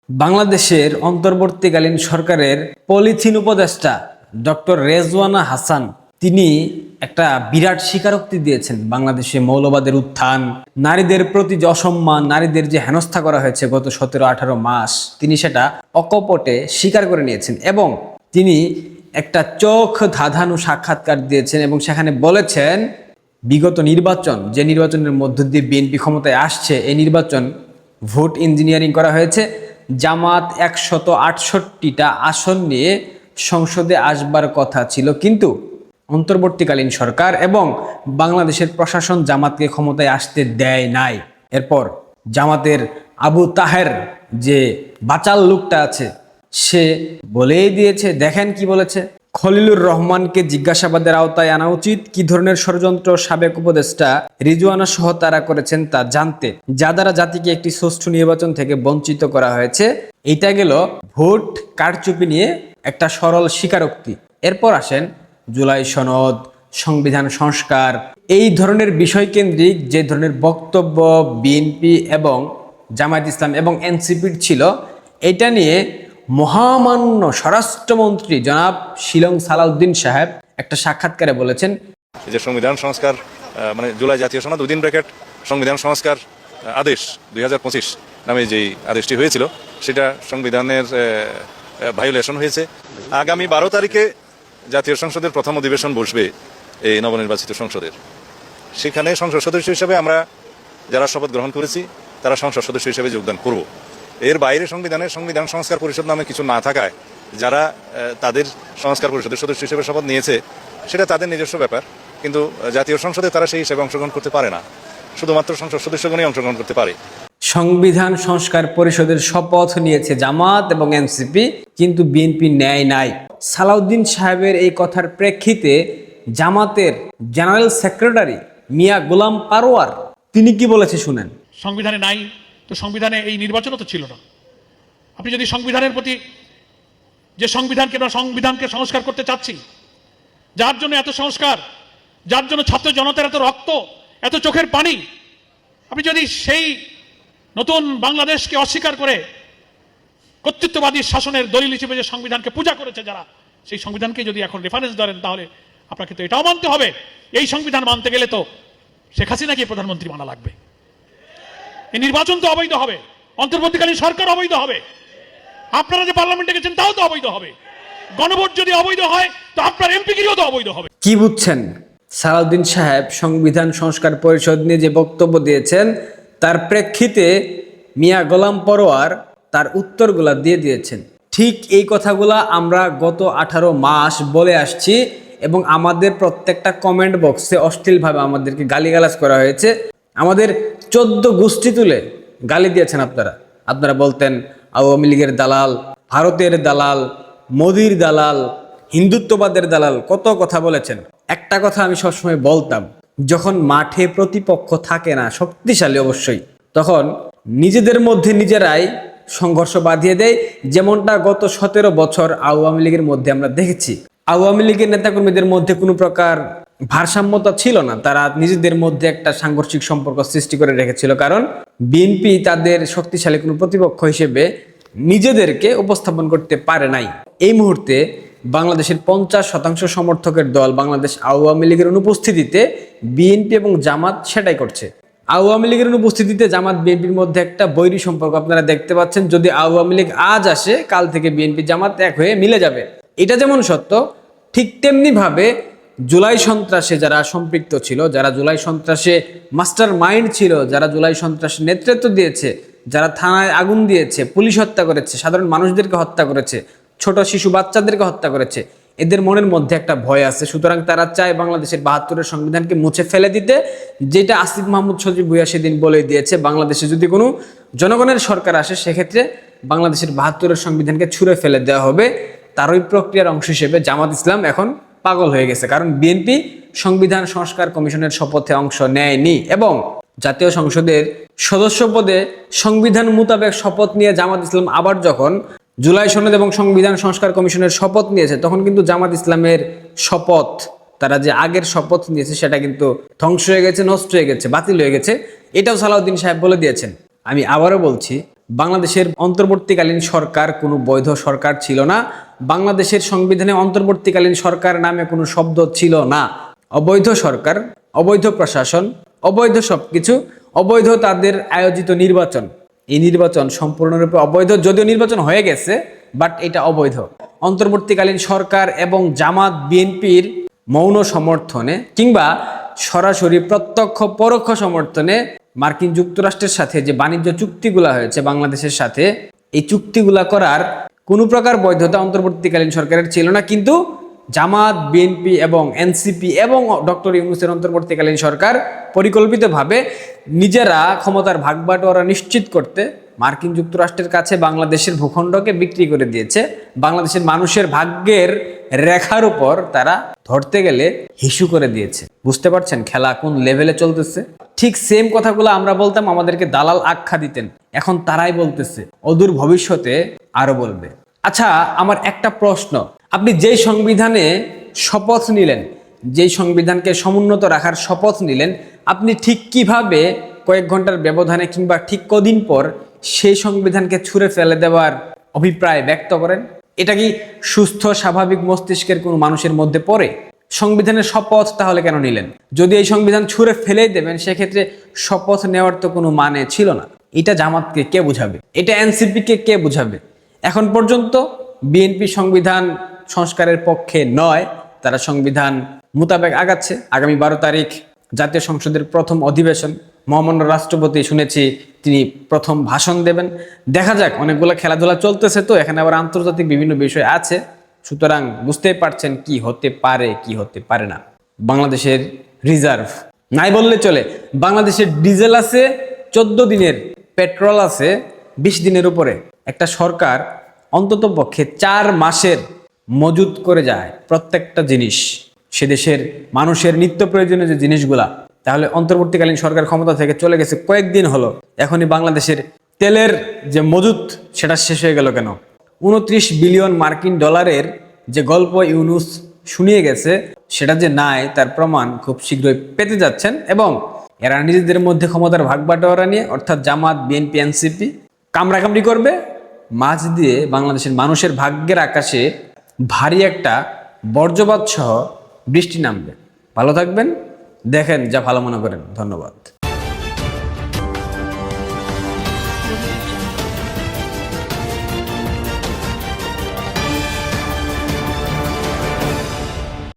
বাংলাদেশের অন্তর্বর্তীকালীন সরকারের পলিথিন উপদেষ্টা ডক্টর রেজওয়ানা হাসান তিনি একটা বিরাট স্বীকারোক্তি দিয়েছেন। বাংলাদেশে মৌলবাদের উত্থান, নারীদের প্রতি যে অসম্মান, নারীদের যে হেনস্থা করা হয়েছে গত 17-18 মাস, তিনি সেটা অকপটে স্বীকার করে নিয়েছেন এবং তিনি একটা চোখ ধাঁধানো সাক্ষাৎকার দিয়েছেন এবং সেখানে বলেছেন বিগত নির্বাচন, যে নির্বাচনের মধ্য দিয়ে বিএনপি ক্ষমতায় আসছে, এই নির্বাচন ভোট ইঞ্জিনিয়ারিং করা হয়েছে। জামাত 168টা আসন নিয়ে সংসদে আসবার কথা ছিল, কিন্তু অন্তর্বর্তীকালীন সরকার এবং বাংলাদেশের প্রশাসন জামাতকে ক্ষমতায় আসতে দেয় নাই। এরপর জামাতের আবু তাহের যে বাচাল লোকটা আছে, সে বলেই দিয়েছে, দেখেন কি বলেছে, খলিলুর রহমানকে জিজ্ঞাসাবাদের আওতায় আনা উচিত। কি ধরনের ষড়যন্ত্র সাবেক উপদেষ্টা রিজওয়ানা সহ তারা করেছেন তা জানতে, যা দ্বারা জাতিকে একটি সুষ্ঠু নির্বাচন থেকে বঞ্চিত করা হয়েছে। এইটা গেল ভোট কারচুপি নিয়ে একটা সরল স্বীকারোক্তি। এরপর আসেন জুলাই সনদ, সংবিধান সংস্কার, এই ধরনের বিষয় কেন্দ্রিক যে ধরনের বক্তব্য বিএনপি এবং জামায়াত ইসলাম এবং এনসিপির ছিল, এটা নিয়ে মহামান্য স্বরাষ্ট্রমন্ত্রী জনাব শিলং সালাউদ্দিন সাহেব একটা সাক্ষাৎকারে বলেছেন যে সংবিধান সংস্কার মানে জুলাই জাতীয় সনদ উইদিন ব্র্যাকেট সংবিধান সংস্কার আদেশ 2025 নামে যেই আদেশটি হয়েছিল, সেটা সংবিধানের ভায়োলেশন হয়েছে। আগামী 12 তারিখে জাতীয় সংসদের প্রথম অধিবেশন বসবে এই নবনির্বাচিত সংসদের। সেখানে সংসদ সদস্য হিসেবে আমরা যারা শপথ গ্রহণ করেছি তারা সংসদ সদস্য হিসেবে যোগদান করব। এর বাইরে সংবিধান সংস্কার পরিষদ নামে কিছু না থাকায় যারা তাদের সংস্কার পরিষদের সদস্য হিসেবে শপথ নিয়েছে সেটা তাদের নিজস্ব ব্যাপার, কিন্তু জাতীয় সংসদে তারা সেই হিসেবে অংশগ্রহণ করতে পারে না, শুধুমাত্র সংসদ সদস্যগণই অংশগ্রহণ করতে পারে। সংবিধান সংস্কার পরিষদের শপথ নিয়েছে জামাত এবং এনসিপি, কিন্তু বিএনপি নেয় নাই। সালাউদ্দিন সাহেবের এই কথার প্রেক্ষিতে জামাতের জেনারেল সেক্রেটারি মিয়া গোলাম পারোয়ার তিনি কি বলেছে শুনেন। সংবিধানে নাই তো সংবিধানে এই নির্বাচনও তো ছিল না। আপনি যদি সংবিধানের প্রতি, যে সংবিধানকে সংস্কার করতে চাচ্ছি, যার জন্য এত সংস্কার, যার জন্য ছাত্র জনতার এত রক্ত, এত চোখের পানি, আপনি যদি সেই নতুন বাংলাদেশকে অস্বীকার করে কর্তৃত্ববাদী শাসনের দলিল হিসেবে যে সংবিধানকে পূজা করেছে যারা, সেই সংবিধানকে যদি এখন রেফারেন্স ধরেন, তাহলে আপনাকে তো এটাও মানতে হবে, এই সংবিধান মানতে গেলে তো শেখ হাসিনাকে প্রধানমন্ত্রী মানা লাগবে। এই নির্বাচন তো অবৈধ হবে, অন্তর্বর্তীকালীন সরকার অবৈধ হবে, আপনারা যে পার্লামেন্টে গেছেন তাও তো অবৈধ হবে, গণভোট যদি অবৈধ হয় তো আপনার এমপিগিরিও তো অবৈধ হবে। কি বুঝছেন? সালাউদ্দিন সাহেব সংবিধান সংস্কার পরিষদ নিয়ে যে বক্তব্য দিয়েছেন, তার প্রেক্ষিতে মিয়া গোলাম পরোয়ার তার উত্তরগুলা দিয়ে দিয়েছেন। ঠিক এই কথাগুলা আমরা গত 18 মাস বলে আসছি এবং আমাদের প্রত্যেকটা কমেন্ট বক্সে অশ্লীলভাবে আমাদেরকে গালিগালাজ করা হয়েছে। আমাদের 14 গোষ্ঠী তুলে গালি দিয়েছেন আপনারা বলতেন আওয়ামী লীগের দালাল, ভারতের দালাল, মোদির দালাল, হিন্দুত্ববাদের দালাল, কত কথা বলেছেন। একটা কথা আমি সবসময় বলতাম, যখন মাঠে প্রতিপক্ষ থাকে না শক্তিশালী অবশ্যই, তখন নিজেদের মধ্যে নিজেরাই সংঘর্ষ বাঁধিয়ে দেয়, যেমনটা গত 17 বছর আওয়ামী লীগের মধ্যে আমরা দেখেছি। আওয়ামী লীগের নেতাকর্মীদের মধ্যে কোনো প্রকার ভারসাম্যতা ছিল না, তারা নিজেদের মধ্যে একটা সাংঘর্ষিক সম্পর্ক সৃষ্টি করে রেখেছিল, কারণ বিএনপি তাদের শক্তিশালী কোনো প্রতিপক্ষ হিসেবে নিজেদেরকে উপস্থাপন করতে পারে নাই। এই মুহূর্তে বাংলাদেশের 50% সমর্থকের দল বাংলাদেশ আওয়ামী লীগের অনুপস্থিতিতে বিএনপি এবং জামাত সেটাই করছে। আওয়ামী লীগের অনুপস্থিতিতে জামাত বিএনপির মধ্যে একটা বৈরী সম্পর্ক আপনারা দেখতে পাচ্ছেন। যদি আওয়ামী লীগ আজ আসে, কাল থেকে বিএনপি জামাত এক হয়ে মিলে যাবে। এটা যেমন সত্য, ঠিক তেমনি ভাবে জুলাই সন্ত্রাসে যারা সম্পৃক্ত ছিল, যারা জুলাই সন্ত্রাসে মাস্টার মাইন্ড ছিল, যারা জুলাই সন্ত্রাসে নেতৃত্ব দিয়েছে, যারা থানায় আগুন দিয়েছে, পুলিশ হত্যা করেছে, সাধারণ মানুষদেরকে হত্যা করেছে, ছোট শিশু বাচ্চাদেরকে হত্যা করেছে, এদের মনের মধ্যে একটা ভয় আছে। সুতরাং তারা চায় বাংলাদেশের 72-এর সংবিধানকে মুছে ফেলে দিতে, যেটা আসিফ মাহমুদ সজীব ভুঁইয়া সেদিন বলে দিয়েছে, বাংলাদেশে যদি কোনো জনগণের সরকার আসে সেক্ষেত্রে বাংলাদেশের 72-এর সংবিধানকে ছুঁড়ে ফেলে দেওয়া হবে। তার ওই প্রক্রিয়ার অংশ হিসেবে জামাত ইসলাম এখন পাগল হয়ে গেছে, কারণ বিএনপি সংবিধান সংস্কার কমিশনের শপথে অংশ নেয়নি এবং জাতীয় সংসদের সদস্য পদে সংবিধান মোতাবেক শপথ নিয়ে জামাত ইসলাম আবার যখন জুলাই সনদ এবং সংবিধান সংস্কার কমিশনের শপথ নিয়েছে, তখন কিন্তু জামাত ইসলামের শপথ, তারা যে আগের শপথ নিয়েছে সেটা কিন্তু ধ্বংস হয়ে গেছে, নষ্ট হয়ে গেছে, বাতিল হয়ে গেছে। এটাও সালাউদ্দিন সাহেব বলে দিয়েছেন। আমি আবারও বলছি, বাংলাদেশের অন্তর্বর্তীকালীন সরকার কোনো বৈধ সরকার ছিল না। বাংলাদেশের সংবিধানে অন্তর্বর্তীকালীন সরকার নামে কোনো শব্দ ছিল না। অবৈধ সরকার, অবৈধ প্রশাসন, অবৈধ সবকিছু, অবৈধ তাদের আয়োজিত নির্বাচন। এই নির্বাচন সম্পূর্ণরূপে অবৈধ, যদিও নির্বাচন হয়ে গেছে, বাট এটা অবৈধ। অন্তর্বর্তীকালীন সরকার এবং জামাত বিএনপির মৌন সমর্থনে কিংবা সরাসরি প্রত্যক্ষ পরোক্ষ সমর্থনে মার্কিন যুক্তরাষ্ট্রের সাথে যে বাণিজ্য চুক্তিগুলা হয়েছে বাংলাদেশের সাথে, এই চুক্তিগুলা করার কোনো প্রকার বৈধতা অন্তর্বর্তীকালীন সরকারের ছিল না। কিন্তু জামাত, বিএনপি এবং এনসিপি এবং ডক্টর ইউনূসের অন্তর্বর্তীকালীন সরকার পরিকল্পিতভাবে নিজেরা ক্ষমতার ভাগবাটোয়ারা নিশ্চিত করতে মার্কিন যুক্তরাষ্ট্রের কাছে বাংলাদেশের ভূখণ্ডকে বিক্রি করে দিয়েছে। বাংলাদেশের মানুষের ভাগ্যের রেখার উপর তারা ধরতে গেলে হিসু করে দিয়েছে। বুঝতে পারছেন খেলা কোন লেভেলে চলতেছে? ঠিক সেম কথাগুলো আমরা বলতাম, আমাদেরকে দালাল আখ্যা দিতেন, এখন তারাই বলতেছে, অদূর ভবিষ্যতে আরো বলবে। আচ্ছা, আমার একটা প্রশ্ন, আপনি যেই সংবিধানে শপথ নিলেন, যেই সংবিধানকে সমুন্নত রাখার শপথ নিলেন, আপনি ঠিক কিভাবে কয়েক ঘন্টার ব্যবধানে কিংবা ঠিক কদিন পর সেই সংবিধানকে ছুঁড়ে ফেলে দেওয়ার অভিপ্রায় ব্যক্ত করেন? এটা কি সুস্থ স্বাভাবিক মস্তিষ্কের কোনো মানুষের মধ্যে পড়ে? সংবিধানের শপথ তাহলে কেন নিলেন? যদি এই সংবিধান ছুঁড়ে ফেলেই দেবেন, সেক্ষেত্রে শপথ নেওয়ার তো কোনো মানে ছিল না। এটা জামাতকে কে বুঝাবে? এটা এনসিপিকে কে বুঝাবে? এখন পর্যন্ত বিএনপি সংবিধান সংস্কারের পক্ষে নয়, তারা সংবিধান মোতাবেক আগাচ্ছে। আগামী 12 তারিখ জাতীয় সংসদের প্রথম অধিবেশন, মহামান্য রাষ্ট্রপতি শুনেছি তিনি প্রথম ভাষণ দেবেন। দেখা যাক, অনেকগুলো খেলাধুলা চলতেছে, তো এখানে আবার আন্তর্জাতিক বিভিন্ন বিষয় আছে, সুতরাং বুঝতেই পারছেন কি হতে পারে কি হতে পারে না। বাংলাদেশের রিজার্ভ নাই বললে চলে, বাংলাদেশের ডিজেল আছে 14 দিনের, পেট্রোল আছে 20 দিনের উপরে। একটা সরকার অন্তত পক্ষে 4 মাসের মজুত করে যায় প্রত্যেকটা জিনিস, সে দেশের মানুষের নিত্য প্রয়োজনীয় যে জিনিসগুলা। তাহলে অন্তর্বর্তীকালীন সরকার ক্ষমতা থেকে চলে গেছে কয়েকদিন হলো, এখনই বাংলাদেশের তেলের যে মজুত সেটা শেষ হয়ে গেল কেন? 29 বিলিয়ন মার্কিন ডলারের যে গল্প ইউনূস শুনিয়ে গেছে, সেটা যে নাই তার প্রমাণ খুব শীঘ্রই পেতে যাচ্ছেন। এবং এরা নিজেদের মধ্যে ক্ষমতার ভাগবাটোয়ারা নিয়ে, অর্থাৎ জামাত, বিএনপি, এনসিপি কামড়াকামড়ি করবে, মাঝ দিয়ে বাংলাদেশের মানুষের ভাগ্যের আকাশে ভারী একটা বর্জ্যপাত সহ বৃষ্টি নামবে। ভালো থাকবেন, দেখেন যা ভালো মনে করেন। ধন্যবাদ।